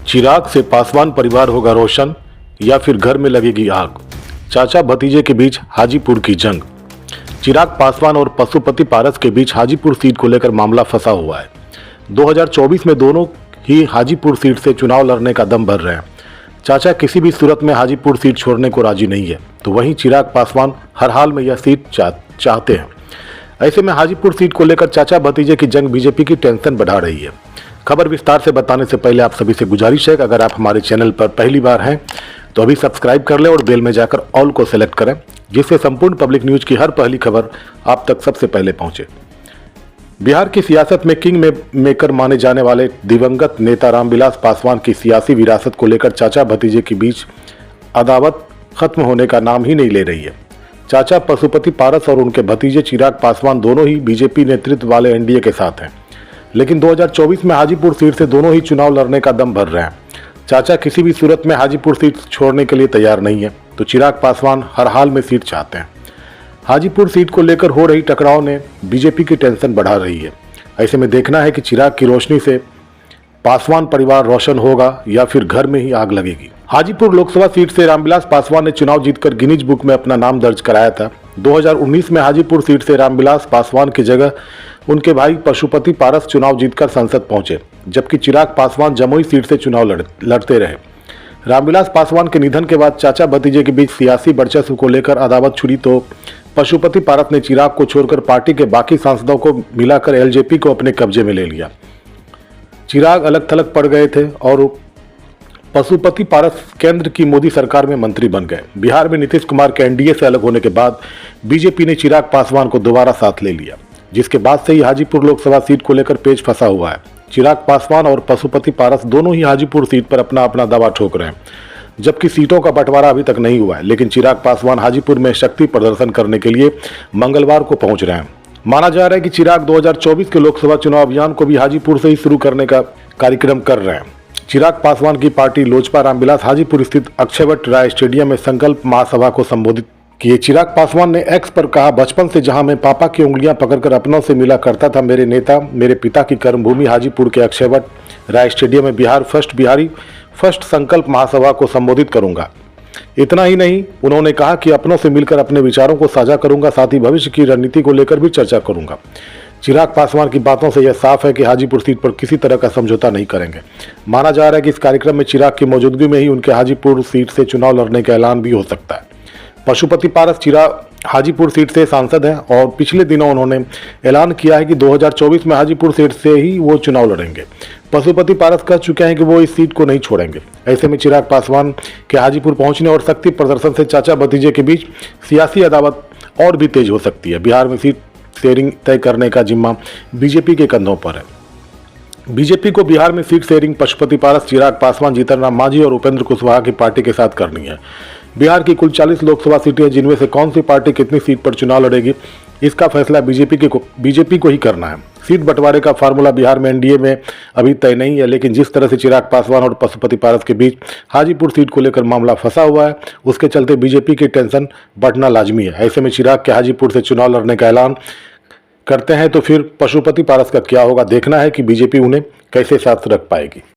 चिराग से पासवान परिवार होगा रोशन या फिर घर में लगेगी आग। चाचा भतीजे के बीच हाजीपुर की जंग। चिराग पासवान और पशुपति पारस के बीच हाजीपुर सीट को लेकर मामला फंसा हुआ है। 2024 में दोनों ही हाजीपुर सीट से चुनाव लड़ने का दम भर रहे हैं। चाचा किसी भी सूरत में हाजीपुर सीट छोड़ने को राजी नहीं है, तो वहीं चिराग पासवान हर हाल में यह सीट चाहते हैं। ऐसे में हाजीपुर सीट को लेकर चाचा भतीजे की जंग बीजेपी की टेंशन बढ़ा रही है। खबर विस्तार से बताने से पहले आप सभी से गुजारिश है कि अगर आप हमारे चैनल पर पहली बार हैं तो अभी सब्सक्राइब कर लें और बेल में जाकर ऑल को सेलेक्ट करें, जिससे संपूर्ण पब्लिक न्यूज की हर पहली खबर आप तक सबसे पहले पहुंचे। बिहार की सियासत में किंग मेकर माने जाने वाले दिवंगत नेता रामविलास पासवान की सियासी विरासत को लेकर चाचा भतीजे के बीच अदावत खत्म होने का नाम ही नहीं ले रही है। चाचा पशुपति पारस और उनके भतीजे चिराग पासवान दोनों ही बीजेपी नेतृत्व वाले एनडीए के साथ हैं, लेकिन 2024 में हाजीपुर सीट से दोनों ही चुनाव लड़ने का दम भर रहे हैं। चाचा किसी भी सूरत में हाजीपुर सीट छोड़ने के लिए तैयार नहीं है, तो चिराग पासवान हर हाल में सीट चाहते हैं। हाजीपुर सीट को लेकर हो रही टकराव ने बीजेपी की टेंशन बढ़ा रही है। ऐसे में देखना है कि चिराग की रोशनी से पासवान परिवार रोशन होगा या फिर घर में ही आग लगेगी। हाजीपुर लोकसभा सीट से रामविलास पासवान ने चुनाव जीतकर गिनीज बुक में अपना नाम दर्ज कराया था। 2019 में हाजीपुर सीट से रामविलास पासवान की जगह उनके भाई पशुपति पारस चुनाव जीतकर संसद पहुंचे, जबकि चिराग पासवान जमुई सीट से चुनाव लड़ते रहे। रामविलास पासवान के निधन के बाद चाचा भतीजे के बीच सियासी वर्चस्व को लेकर अदावत छिड़ी, तो पशुपति पारस ने चिराग को छोड़कर पार्टी के बाकी सांसदों को मिलाकर एलजेपी को अपने कब्जे में ले लिया। चिराग अलग थलग पड़ गए थे और पशुपति पारस केंद्र की मोदी सरकार में मंत्री बन गए। बिहार में नीतीश कुमार के एनडीए से अलग होने के बाद बीजेपी ने चिराग पासवान को दोबारा साथ ले लिया, जिसके बाद से ही हाजीपुर लोकसभा सीट को लेकर पेच फंसा हुआ है। चिराग पासवान और पशुपति पारस दोनों ही हाजीपुर सीट पर अपना अपना दावा ठोक रहे हैं, जबकि सीटों का बंटवारा अभी तक नहीं हुआ है। लेकिन चिराग पासवान हाजीपुर में शक्ति प्रदर्शन करने के लिए मंगलवार को पहुंच रहे हैं। माना जा रहा है कि चिराग 2024 के लोकसभा चुनाव अभियान को भी हाजीपुर से ही शुरू करने का कार्यक्रम कर रहे हैं। चिराग पासवान की पार्टी लोजपा रामविलास हाजीपुर स्थित अक्षयवट राय स्टेडियम में संकल्प महासभा को संबोधित किए। चिराग पासवान ने एक्स पर कहा, बचपन से जहां मैं पापा की उंगलियां पकड़कर अपनों से मिला करता था, मेरे नेता मेरे पिता की कर्मभूमि हाजीपुर के अक्षयवट राय स्टेडियम में बिहारी फर्स्ट संकल्प महासभा को संबोधित करूंगा। इतना ही नहीं, उन्होंने कहा कि अपनों से मिलकर अपने विचारों को साझा करूंगा, साथ ही भविष्य की रणनीति को लेकर भी चर्चा करूंगा। चिराग पासवान की बातों से यह साफ है कि हाजीपुर सीट पर किसी तरह का समझौता नहीं करेंगे। माना जा रहा है कि इस कार्यक्रम में चिराग की मौजूदगी में ही उनके हाजीपुर सीट से चुनाव लड़ने का ऐलान भी हो सकता है। पशुपति पारस चिराग हाजीपुर सीट से सांसद हैं और पिछले दिनों उन्होंने ऐलान किया है कि 2024 में हाजीपुर सीट से ही वो चुनाव लड़ेंगे। पशुपति पारस कह चुके हैं कि वो इस सीट को नहीं छोड़ेंगे। ऐसे में चिराग पासवान के हाजीपुर पहुंचने और शक्ति प्रदर्शन से चाचा भतीजे के बीच सियासी अदावत और भी तेज हो सकती है। बिहार में सीट शेयरिंग तय करने का जिम्मा बीजेपी के कंधों पर है। बीजेपी को बिहार में सीट शेयरिंग पशुपति पारस, चिराग पासवान, जीतन राम मांझी और उपेंद्र कुशवाहा की पार्टी के साथ करनी है। बिहार की कुल 40 लोकसभा सीटें हैं, जिनमें से कौन सी पार्टी कितनी सीट पर चुनाव लड़ेगी, इसका फैसला बीजेपी को ही करना है। सीट बंटवारे का फार्मूला बिहार में एनडीए में अभी तय नहीं है, लेकिन जिस तरह से चिराग पासवान और पशुपति पारस के बीच हाजीपुर सीट को लेकर मामला फंसा हुआ है, उसके चलते बीजेपी की टेंशन बढ़ना लाजमी है। ऐसे में चिराग के हाजीपुर से चुनाव लड़ने का ऐलान करते हैं तो फिर पशुपति पारस का क्या होगा, देखना है कि बीजेपी उन्हें कैसे साथ रख पाएगी।